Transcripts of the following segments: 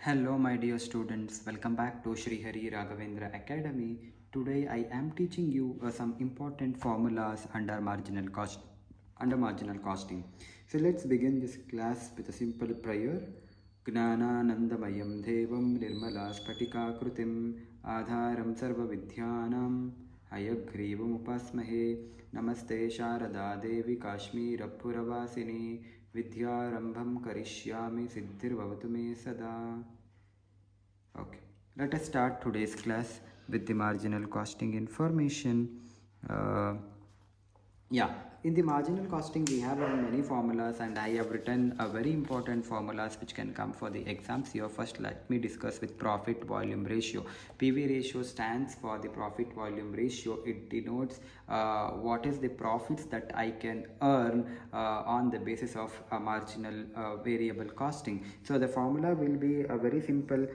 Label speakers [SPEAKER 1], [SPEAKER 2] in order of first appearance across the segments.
[SPEAKER 1] Hello my dear students, welcome back to Sri Hari Ragavendra Academy. Today I am teaching you some important formulas under marginal costing. So let's begin this class with a simple prayer. Gnananandamayam Devam Nirmala Spatika Krutim Adharam Sarva Vidyanam Hayagrivam Upasmahe Namaste Sharada Devi Kashmir Puravasini Vidyarambham Karishyami Siddhirvavatu me sada. Okay, let us start today's class with the marginal costing information. Uh, in the marginal costing we have many formulas, and I have written a very important formulas which can come for the exams here. First, let me discuss with profit volume ratio. PV ratio stands for the profit volume ratio. It denotes what is the profits that I can earn on the basis of a marginal variable costing. So the formula will be a very simple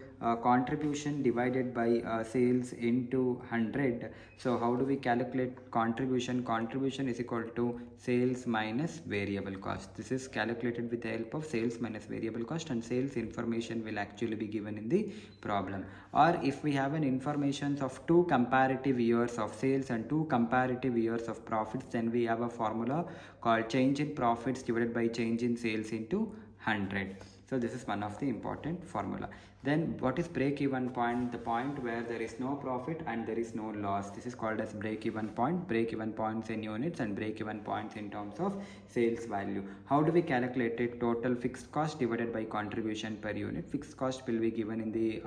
[SPEAKER 1] contribution divided by sales into 100. So how do we calculate contribution? Contribution is equal to sales minus variable cost. This is calculated with the help of sales minus variable cost, and sales information will actually be given in the problem. Or if we have an information of two comparative years of sales and two comparative years of profits, then we have a formula called change in profits divided by change in sales into 100. So this is one of the important formula. Then what is break even point? The point where there is no profit and there is no loss. This is called as break even point. Break even points in units and break even points in terms of sales value. How do we calculate it? Total fixed cost divided by contribution per unit. Fixed cost will be given in the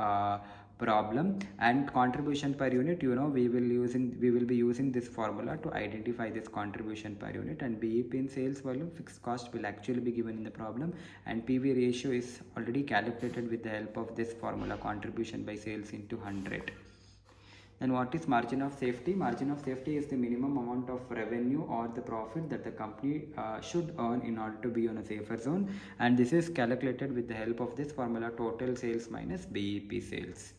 [SPEAKER 1] problem, and contribution per unit, we will be using this formula to identify this contribution per unit. And BEP in sales volume, fixed cost will actually be given in the problem, and PV ratio is already calculated with the help of this formula, contribution by sales into 100. Then what is margin of safety? Margin of safety is the minimum amount of revenue or the profit that the company should earn in order to be on a safer zone, and this is calculated with the help of this formula, total sales minus BEP sales.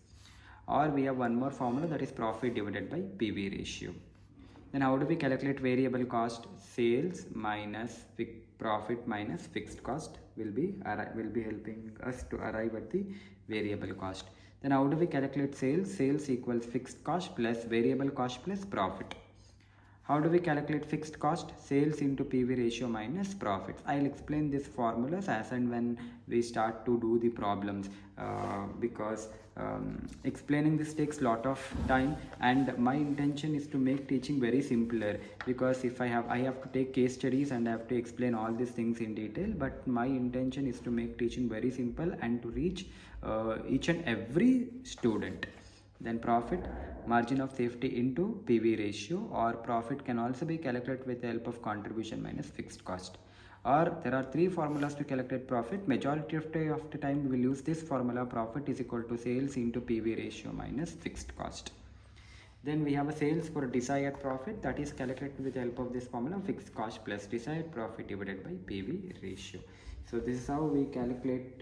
[SPEAKER 1] Or we have one more formula, that is profit divided by PV ratio. Then how do we calculate variable cost? Sales minus profit minus fixed cost will be helping us to arrive at the variable cost. Then how do we calculate sales? Sales equals fixed cost plus variable cost plus profit. How do we calculate fixed cost? Sales into PV ratio minus profits. I'll explain these formulas as and when we start to do the problems, because explaining this takes lot of time, and my intention is to make teaching very simpler, because if I have to take case studies and I have to explain all these things in detail, but my intention is to make teaching very simple and to reach each and every student. Then profit, margin of safety into PV ratio, or profit can also be calculated with the help of contribution minus fixed cost. Or there are three formulas to calculate profit. Majority of the time we will use this formula, profit is equal to sales into PV ratio minus fixed cost. Then we have a sales for desired profit, that is calculated with the help of this formula, fixed cost plus desired profit divided by PV ratio. So this is how we calculate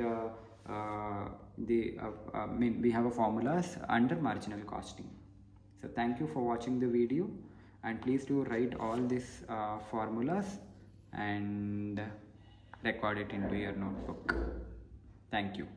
[SPEAKER 1] we have a formulas under marginal costing. So thank you for watching the video, and please do write all these formulas and record it into your notebook. Thank you.